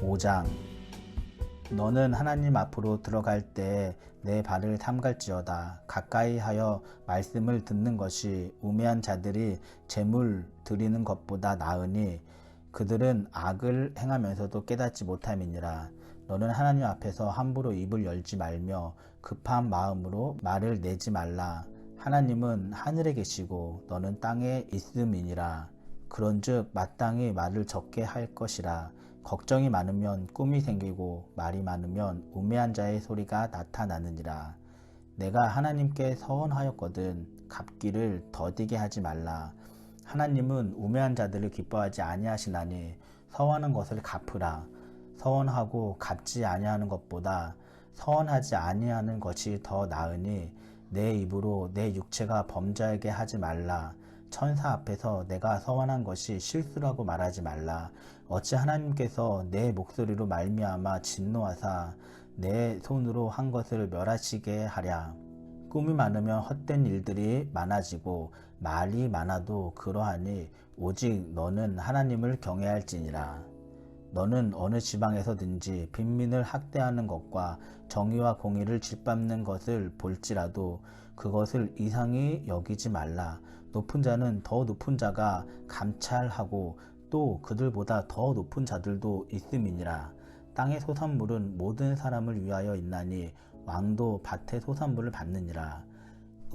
5장. 너는 하나님 앞으로 들어갈 때 내 발을 삼갈지어다. 가까이 하여 말씀을 듣는 것이 우매한 자들이 제물 드리는 것보다 나으니 그들은 악을 행하면서도 깨닫지 못함이니라. 너는 하나님 앞에서 함부로 입을 열지 말며 급한 마음으로 말을 내지 말라. 하나님은 하늘에 계시고 너는 땅에 있음이니라. 그런즉 마땅히 말을 적게 할 것이라. 걱정이 많으면 꿈이 생기고 말이 많으면 우매한 자의 소리가 나타나느니라. 내가 하나님께 서원하였거든 갚기를 더디게 하지 말라. 하나님은 우매한 자들을 기뻐하지 아니하시나니 서원한 것을 갚으라. 서원하고 갚지 아니하는 것보다 서원하지 아니하는 것이 더 나으니 내 입으로 내 육체가 범죄하게 하지 말라. 천사 앞에서 내가 서원한 것이 실수라고 말하지 말라. 어찌 하나님께서 내 목소리로 말미암아 진노하사 내 손으로 한 것을 멸하시게 하랴. 꿈이 많으면 헛된 일들이 많아지고 말이 많아도 그러하니 오직 너는 하나님을 경외할지니라. 너는 어느 지방에서든지 빈민을 학대하는 것과 정의와 공의를 짓밟는 것을 볼지라도 그것을 이상히 여기지 말라. 높은 자는 더 높은 자가 감찰하고 또 그들보다 더 높은 자들도 있음이니라. 땅의 소산물은 모든 사람을 위하여 있나니 왕도 밭의 소산물을 받느니라.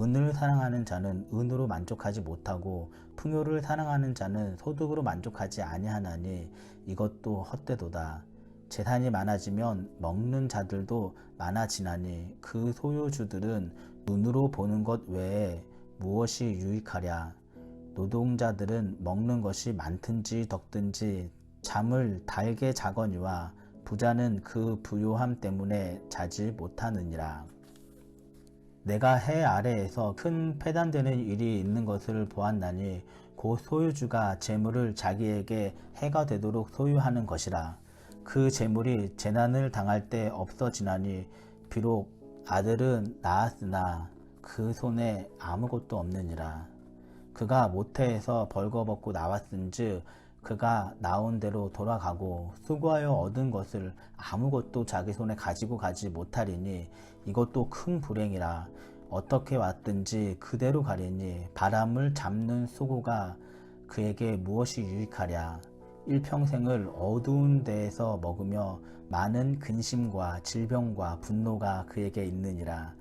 은을 사랑하는 자는 은으로 만족하지 못하고 풍요를 사랑하는 자는 소득으로 만족하지 아니하나니 이것도 헛되도다. 재산이 많아지면 먹는 자들도 많아지나니 그 소유주들은 눈으로 보는 것 외에 무엇이 유익하랴. 노동자들은 먹는 것이 많든지 적든지 잠을 달게 자거니와 부자는 그 부요함 때문에 자지 못하느니라. 내가 해 아래에서 큰 패단되는 일이 있는 것을 보았나니 곧 소유주가 재물을 자기에게 해가 되도록 소유하는 것이라. 그 재물이 재난을 당할 때 없어지나니 비록 아들은 낳았으나 그 손에 아무것도 없느니라. 그가 모태에서 벌거벗고 나왔은즉 그가 나온 대로 돌아가고 수고하여 얻은 것을 아무것도 자기 손에 가지고 가지 못하리니 이것도 큰 불행이라. 어떻게 왔든지 그대로 가리니 바람을 잡는 수고가 그에게 무엇이 유익하랴. 일평생을 어두운 데에서 먹으며 많은 근심과 질병과 분노가 그에게 있느니라.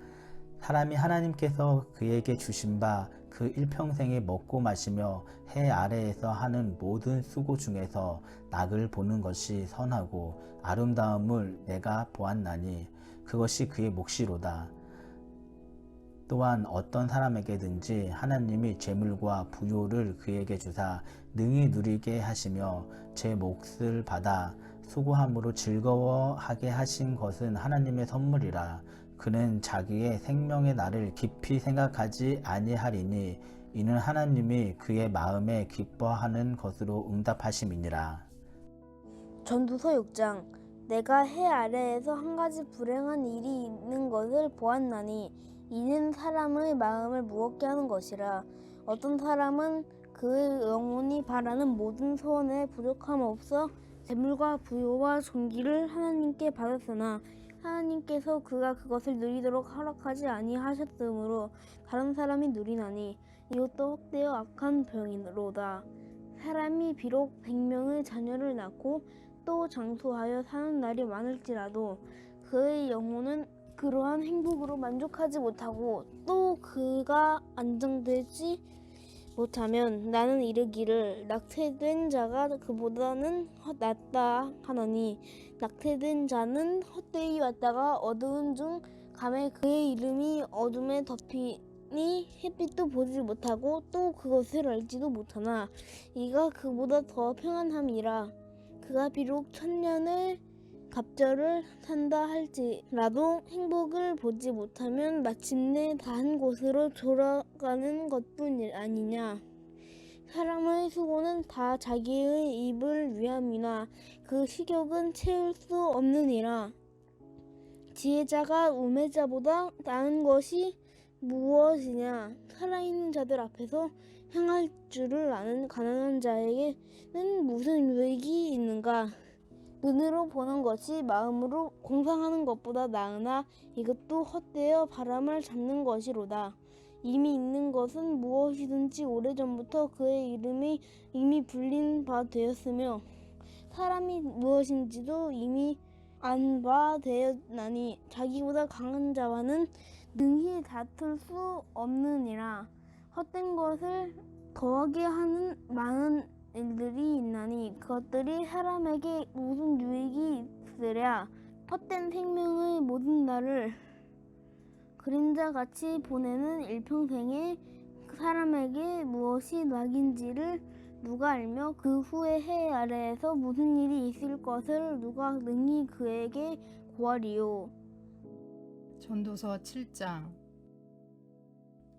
사람이 하나님께서 그에게 주신 바 그 일평생에 먹고 마시며 해 아래에서 하는 모든 수고 중에서 낙을 보는 것이 선하고 아름다움을 내가 보았나니 그것이 그의 몫이로다. 또한 어떤 사람에게든지 하나님이 재물과 부요를 그에게 주사 능히 누리게 하시며 제 몫을 받아 수고함으로 즐거워하게 하신 것은 하나님의 선물이라. 그는 자기의 생명의 날을 깊이 생각하지 아니하리니 이는 하나님이 그의 마음에 기뻐하는 것으로 응답하심이니라. 전도서 6장. 내가 해 아래에서 한 가지 불행한 일이 있는 것을 보았나니 이는 사람의 마음을 무겁게 하는 것이라. 어떤 사람은 그의 영혼이 바라는 모든 소원에 부족함 없어 재물과 부요와 존귀를 하나님께 받았으나 하나님께서 그가 그것을 누리도록 허락하지 아니하셨으므로 다른 사람이 누리나니 이것도 헛되어 악한 병이로다. 사람이 비록 100명의 자녀를 낳고 또 장수하여 사는 날이 많을지라도 그의 영혼은 그러한 행복으로 만족하지 못하고 또 그가 안정되지 못하면 나는 이르기를 낙태된 자가 그보다는 낫다 하나니 낙태된 자는 헛되이 왔다가 어두운 중 감에 그의 이름이 어둠에 덮이니 햇빛도 보지 못하고 또 그것을 알지도 못하나 이가 그보다 더 평안함이라. 그가 비록 1000년을 갑절을 산다 할지라도 행복을 보지 못하면 마침내 다한 곳으로 돌아가는 것뿐 아니냐. 사람의 수고는 다 자기의 입을 위함이나 그 식욕은 채울 수 없느니라. 지혜자가 우매자보다 나은 것이 무엇이냐. 살아있는 자들 앞에서 행할 줄을 아는 가난한 자에게는 무슨 유익이 있는가. 눈으로 보는 것이 마음으로 공상하는 것보다 나으나 이것도 헛되어 바람을 잡는 것이로다. 이미 있는 것은 무엇이든지 오래전부터 그의 이름이 이미 불린 바 되었으며 사람이 무엇인지도 이미 안 바 되었나니 자기보다 강한 자와는 능히 다툴 수 없느니라. 헛된 것을 더하게 하는 많은 일들이 있나니 그것들이 사람에게 무슨 유익이 있으랴. 헛된 생명의 모든 날을 그림자같이 보내는 일평생에 사람에게 무엇이 낙인지를 누가 알며 그 후에 해 아래에서 무슨 일이 있을 것을 누가 능히 그에게 고하리요. 전도서 7장.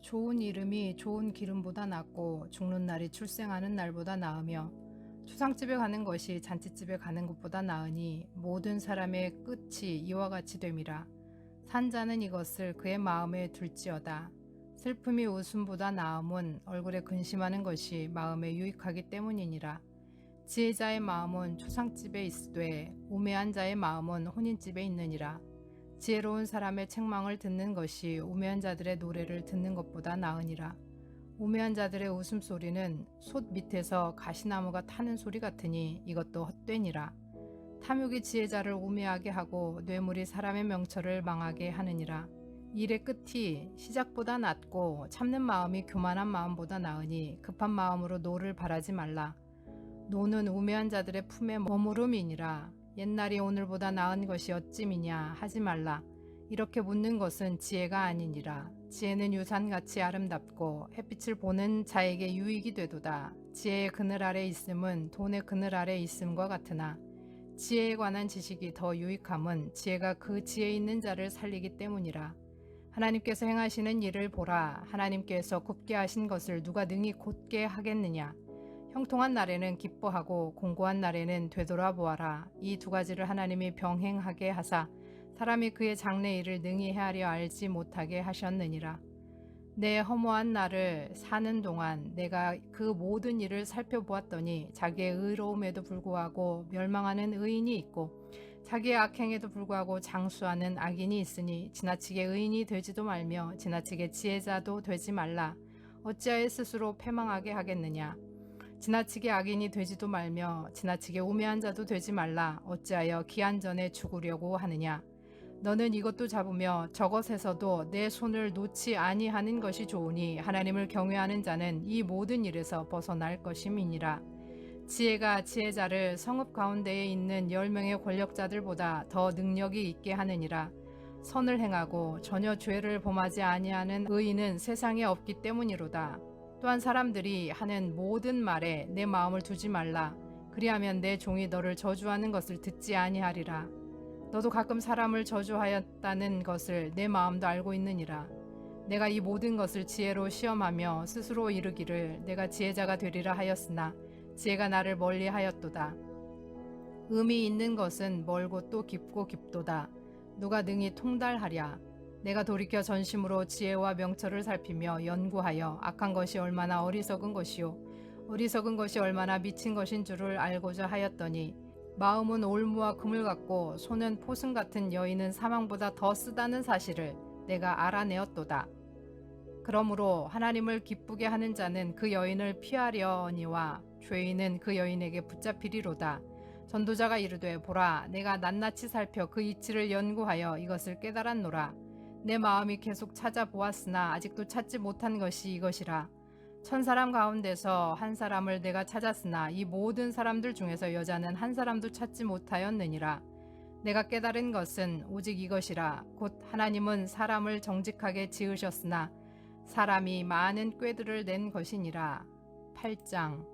좋은 이름이 좋은 기름보다 낫고 죽는 날이 출생하는 날보다 나으며 추상집에 가는 것이 잔치집에 가는 것보다 나으니 모든 사람의 끝이 이와 같이 됨이라. 산자는 이것을 그의 마음에 둘지어다. 슬픔이 웃음보다 나음은 얼굴에 근심하는 것이 마음에 유익하기 때문이니라. 지혜자의 마음은 초상집에 있으되 우매한 자의 마음은 혼인집에 있느니라. 지혜로운 사람의 책망을 듣는 것이 우매한 자들의 노래를 듣는 것보다 나으니라. 우매한 자들의 웃음소리는 솥 밑에서 가시나무가 타는 소리 같으니 이것도 헛되니라. 탐욕이 지혜자를 우매하게 하고 뇌물이 사람의 명철을 망하게 하느니라. 일의 끝이 시작보다 낫고 참는 마음이 교만한 마음보다 나으니 급한 마음으로 노를 바라지 말라. 노는 우매한 자들의 품에 머무름이니라. 옛날이 오늘보다 나은 것이 어찌미냐 하지 말라. 이렇게 묻는 것은 지혜가 아니니라. 지혜는 유산같이 아름답고 햇빛을 보는 자에게 유익이 되도다. 지혜의 그늘 아래 있음은 돈의 그늘 아래 있음과 같으나 지혜에 관한 지식이 더 유익함은 지혜가 그 지혜 있는 자를 살리기 때문이라. 하나님께서 행하시는 일을 보라. 하나님께서 굽게 하신 것을 누가 능히 곧게 하겠느냐. 형통한 날에는 기뻐하고 공고한 날에는 되돌아보아라. 이 두 가지를 하나님이 병행하게 하사 사람이 그의 장래 일을 능히 헤아려 알지 못하게 하셨느니라. 내 허무한 날을 사는 동안 내가 그 모든 일을 살펴보았더니 자기의 의로움에도 불구하고 멸망하는 의인이 있고 자기의 악행에도 불구하고 장수하는 악인이 있으니 지나치게 의인이 되지도 말며 지나치게 지혜자도 되지 말라. 어찌하여 스스로 패망하게 하겠느냐. 지나치게 악인이 되지도 말며 지나치게 우매한 자도 되지 말라. 어찌하여 기한 전에 죽으려고 하느냐. 너는 이것도 잡으며 저것에서도 내 손을 놓지 아니하는 것이 좋으니 하나님을 경외하는 자는 이 모든 일에서 벗어날 것임이니라. 지혜가 지혜자를 성읍 가운데에 있는 10명의 권력자들보다 더 능력이 있게 하느니라. 선을 행하고 전혀 죄를 범하지 아니하는 의인은 세상에 없기 때문이로다. 또한 사람들이 하는 모든 말에 내 마음을 두지 말라. 그리하면 내 종이 너를 저주하는 것을 듣지 아니하리라. 너도 가끔 사람을 저주하였다는 것을 내 마음도 알고 있느니라. 내가 이 모든 것을 지혜로 시험하며 스스로 이르기를 내가 지혜자가 되리라 하였으나 지혜가 나를 멀리하였도다. 의미 있는 것은 멀고 또 깊고 깊도다. 누가 능히 통달하랴. 내가 돌이켜 전심으로 지혜와 명철을 살피며 연구하여 악한 것이 얼마나 어리석은 것이요 어리석은 것이 얼마나 미친 것인 줄을 알고자 하였더니 마음은 올무와 금을 같고 손은 포승 같은 여인은 사망보다 더 쓰다는 사실을 내가 알아내었도다. 그러므로 하나님을 기쁘게 하는 자는 그 여인을 피하려니와 죄인은 그 여인에게 붙잡히리로다. 전도자가 이르되 보라 내가 낱낱이 살펴 그 이치를 연구하여 이것을 깨달았노라. 내 마음이 계속 찾아보았으나 아직도 찾지 못한 것이 이것이라. 1000사람 가운데서 한 사람을 내가 찾았으나 이 모든 사람들 중에서 여자는 한 사람도 찾지 못하였느니라. 내가 깨달은 것은 오직 이것이라. 곧 하나님은 사람을 정직하게 지으셨으나 사람이 많은 꾀들을 낸 것이니라. 8장.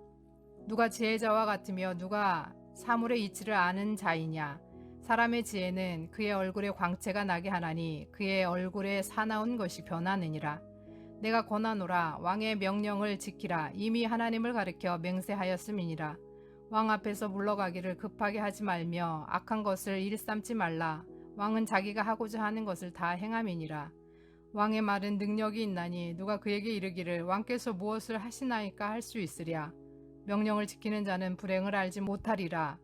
누가 지혜자와 같으며 누가 사물의 이치를 아는 자이냐. 사람의 지혜는 그의 얼굴에 광채가 나게 하나니 그의 얼굴에 사나운 것이 변하느니라. 내가 권하노라. 왕의 명령을 지키라. 이미 하나님을 가리켜 맹세하였음이니라. 왕 앞에서 물러가기를 급하게 하지 말며 악한 것을 일삼지 말라. 왕은 자기가 하고자 하는 것을 다 행함이니라. 왕의 말은 능력이 있나니 누가 그에게 이르기를 왕께서 무엇을 하시나이까 할 수 있으랴. 명령을 지키는 자는 불행을 알지 못하리라.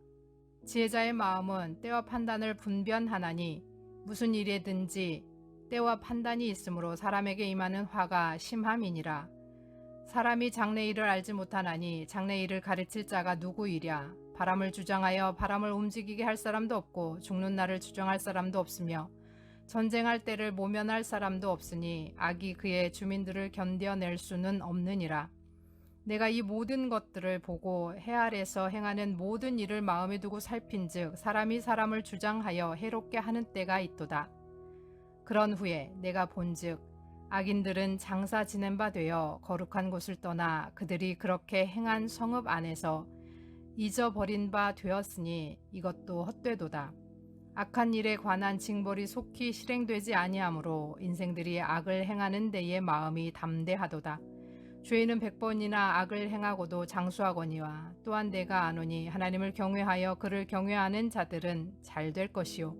지혜자의 마음은 때와 판단을 분별하나니 무슨 일이든지 때와 판단이 있으므로 사람에게 임하는 화가 심함이니라. 사람이 장래일을 알지 못하나니 장래일을 가르칠 자가 누구이랴. 바람을 주장하여 바람을 움직이게 할 사람도 없고 죽는 날을 주장할 사람도 없으며 전쟁할 때를 모면할 사람도 없으니 악이 그의 주민들을 견뎌낼 수는 없느니라. 내가 이 모든 것들을 보고 해 아래서 행하는 모든 일을 마음에 두고 살핀즉 사람이 사람을 주장하여 해롭게 하는 때가 있도다. 그런 후에 내가 본즉 악인들은 장사 지낸 바 되어 거룩한 곳을 떠나 그들이 그렇게 행한 성읍 안에서 잊어버린 바 되었으니 이것도 헛되도다. 악한 일에 관한 징벌이 속히 실행되지 아니하므로 인생들이 악을 행하는 데에 마음이 담대하도다. 죄인은 100번이나 악을 행하고도 장수하거니와 또한 내가 아노니 하나님을 경외하여 그를 경외하는 자들은 잘 될 것이요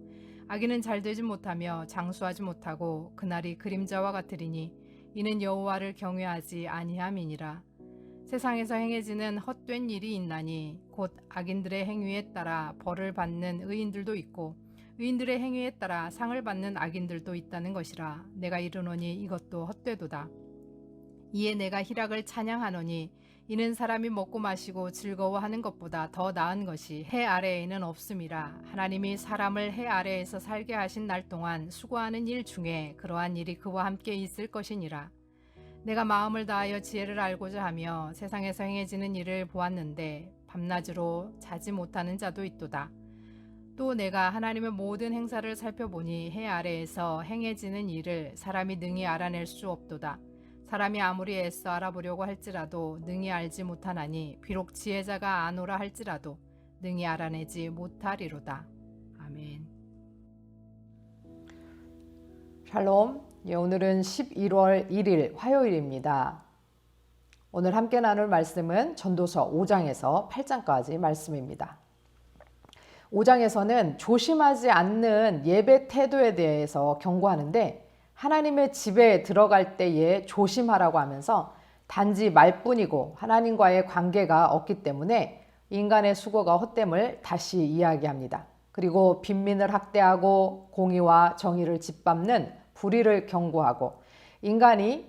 악인은 잘 되지 못하며 장수하지 못하고 그날이 그림자와 같으리니 이는 여호와를 경외하지 아니함이니라. 세상에서 행해지는 헛된 일이 있나니 곧 악인들의 행위에 따라 벌을 받는 의인들도 있고 의인들의 행위에 따라 상을 받는 악인들도 있다는 것이라. 내가 이르노니 이것도 헛되도다. 이에 내가 희락을 찬양하노니 이는 사람이 먹고 마시고 즐거워하는 것보다 더 나은 것이 해 아래에는 없음이라. 하나님이 사람을 해 아래에서 살게 하신 날 동안 수고하는 일 중에 그러한 일이 그와 함께 있을 것이니라. 내가 마음을 다하여 지혜를 알고자 하며 세상에서 행해지는 일을 보았는데 밤낮으로 자지 못하는 자도 있도다. 또 내가 하나님의 모든 행사를 살펴보니 해 아래에서 행해지는 일을 사람이 능히 알아낼 수 없도다. 사람이 아무리 애써 알아보려고 할지라도 능히 알지 못하나니 비록 지혜자가 아노라 할지라도 능히 알아내지 못하리로다. 아멘. 샬롬. 오늘은 11월 1일 화요일입니다. 오늘 함께 나눌 말씀은 전도서 5장에서 8장까지 말씀입니다. 5장에서는 조심하지 않는 예배 태도에 대해서 경고하는데 하나님의 집에 들어갈 때에 조심하라고 하면서 단지 말뿐이고 하나님과의 관계가 없기 때문에 인간의 수고가 헛됨을 다시 이야기합니다. 그리고 빈민을 학대하고 공의와 정의를 짓밟는 불의를 경고하고 인간이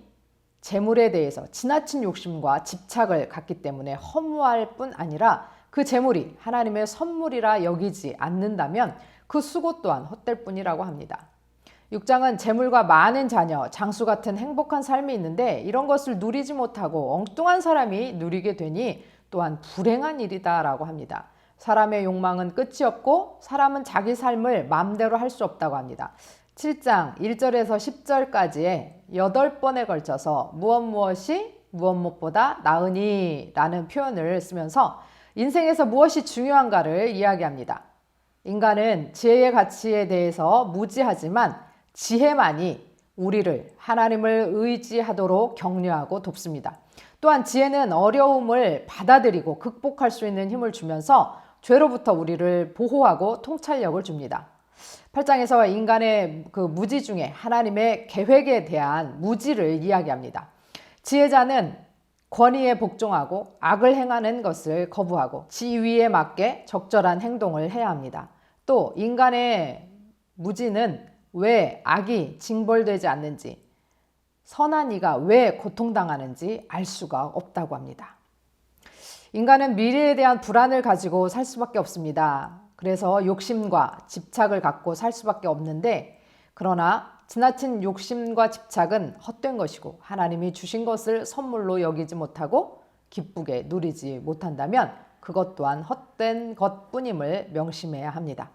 재물에 대해서 지나친 욕심과 집착을 갖기 때문에 허무할 뿐 아니라 그 재물이 하나님의 선물이라 여기지 않는다면 그 수고 또한 헛될 뿐이라고 합니다. 6장은 재물과 많은 자녀, 장수 같은 행복한 삶이 있는데 이런 것을 누리지 못하고 엉뚱한 사람이 누리게 되니 또한 불행한 일이다라고 합니다. 사람의 욕망은 끝이 없고 사람은 자기 삶을 마음대로 할 수 없다고 합니다. 7장 1절에서 10절까지의 8번에 걸쳐서 무엇이 무엇 무엇보다 나으니 라는 표현을 쓰면서 인생에서 무엇이 중요한가를 이야기합니다. 인간은 지혜의 가치에 대해서 무지하지만 지혜만이 우리를 하나님을 의지하도록 격려하고 돕습니다. 또한 지혜는 어려움을 받아들이고 극복할 수 있는 힘을 주면서 죄로부터 우리를 보호하고 통찰력을 줍니다. 8장에서 인간의 그 무지 중에 하나님의 계획에 대한 무지를 이야기합니다. 지혜자는 권위에 복종하고 악을 행하는 것을 거부하고 지위에 맞게 적절한 행동을 해야 합니다. 또 인간의 무지는 왜 악이 징벌되지 않는지, 선한 이가 왜 고통당하는지 알 수가 없다고 합니다. 인간은 미래에 대한 불안을 가지고 살 수밖에 없습니다. 그래서 욕심과 집착을 갖고 살 수밖에 없는데 그러나 지나친 욕심과 집착은 헛된 것이고 하나님이 주신 것을 선물로 여기지 못하고 기쁘게 누리지 못한다면 그것 또한 헛된 것뿐임을 명심해야 합니다.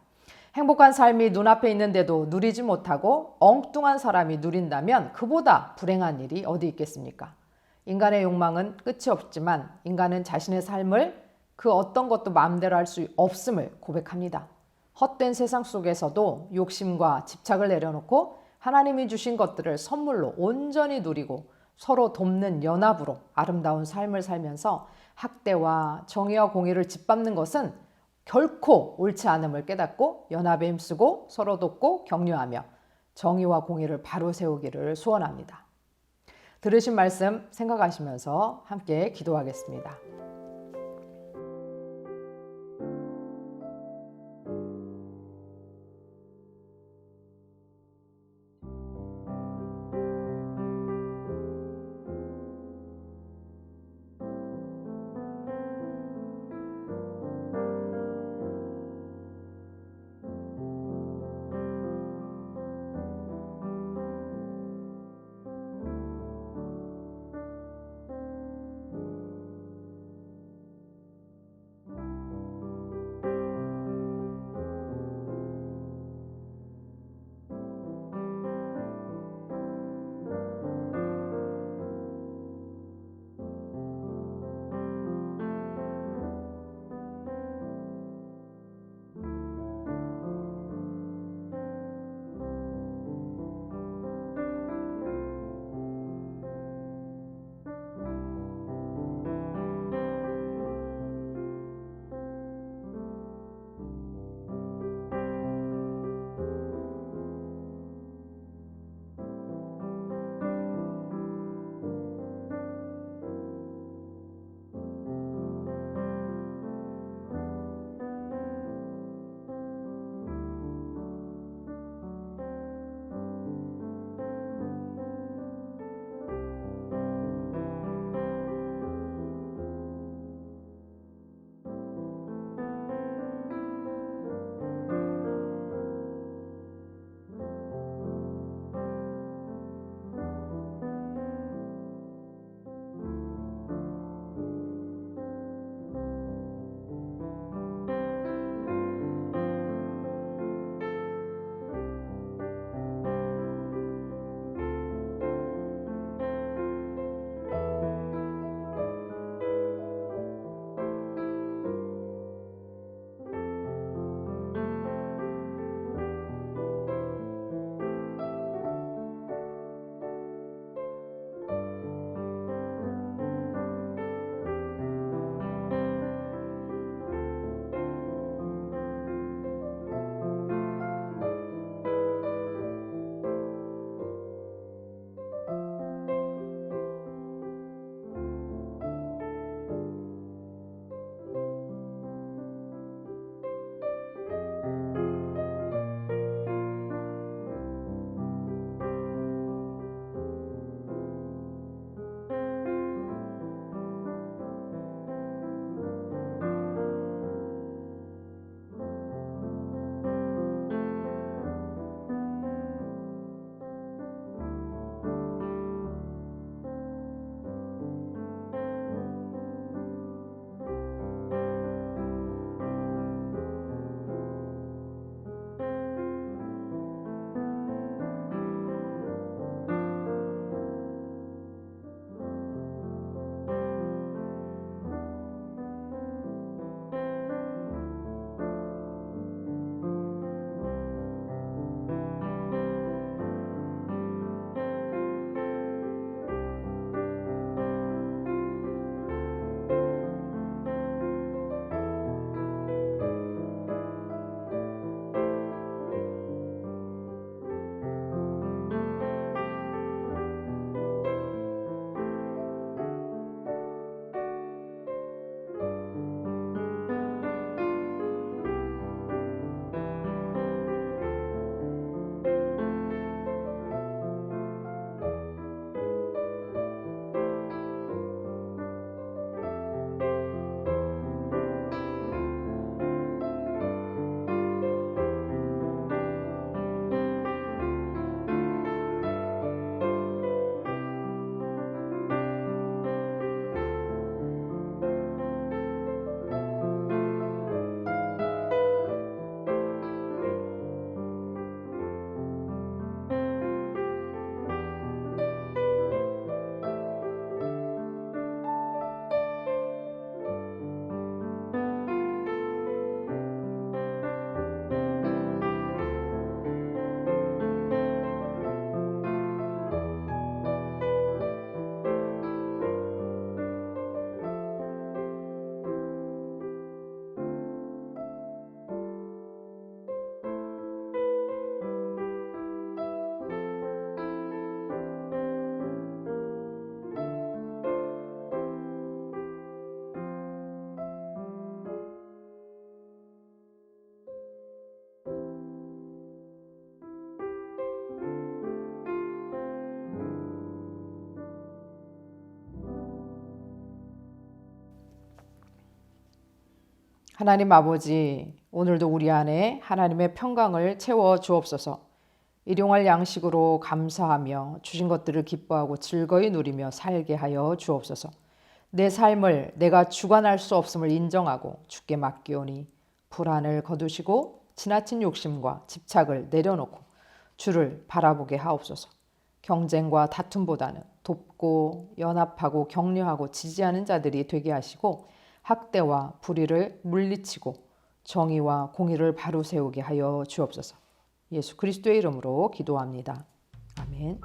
행복한 삶이 눈앞에 있는데도 누리지 못하고 엉뚱한 사람이 누린다면 그보다 불행한 일이 어디 있겠습니까? 인간의 욕망은 끝이 없지만 인간은 자신의 삶을 그 어떤 것도 마음대로 할 수 없음을 고백합니다. 헛된 세상 속에서도 욕심과 집착을 내려놓고 하나님이 주신 것들을 선물로 온전히 누리고 서로 돕는 연합으로 아름다운 삶을 살면서 학대와 정의와 공의를 짓밟는 것은 결코 옳지 않음을 깨닫고 연합에 힘쓰고 서로 돕고 격려하며 정의와 공의를 바로 세우기를 소원합니다. 들으신 말씀 생각하시면서 함께 기도하겠습니다. 하나님 아버지, 오늘도 우리 안에 하나님의 평강을 채워 주옵소서. 일용할 양식으로 감사하며 주신 것들을 기뻐하고 즐거이 누리며 살게 하여 주옵소서. 내 삶을 내가 주관할 수 없음을 인정하고 주께 맡기오니 불안을 거두시고 지나친 욕심과 집착을 내려놓고 주를 바라보게 하옵소서. 경쟁과 다툼보다는 돕고 연합하고 격려하고 지지하는 자들이 되게 하시고 학대와 불의를 물리치고 정의와 공의를 바로 세우게 하여 주옵소서. 예수 그리스도의 이름으로 기도합니다. 아멘.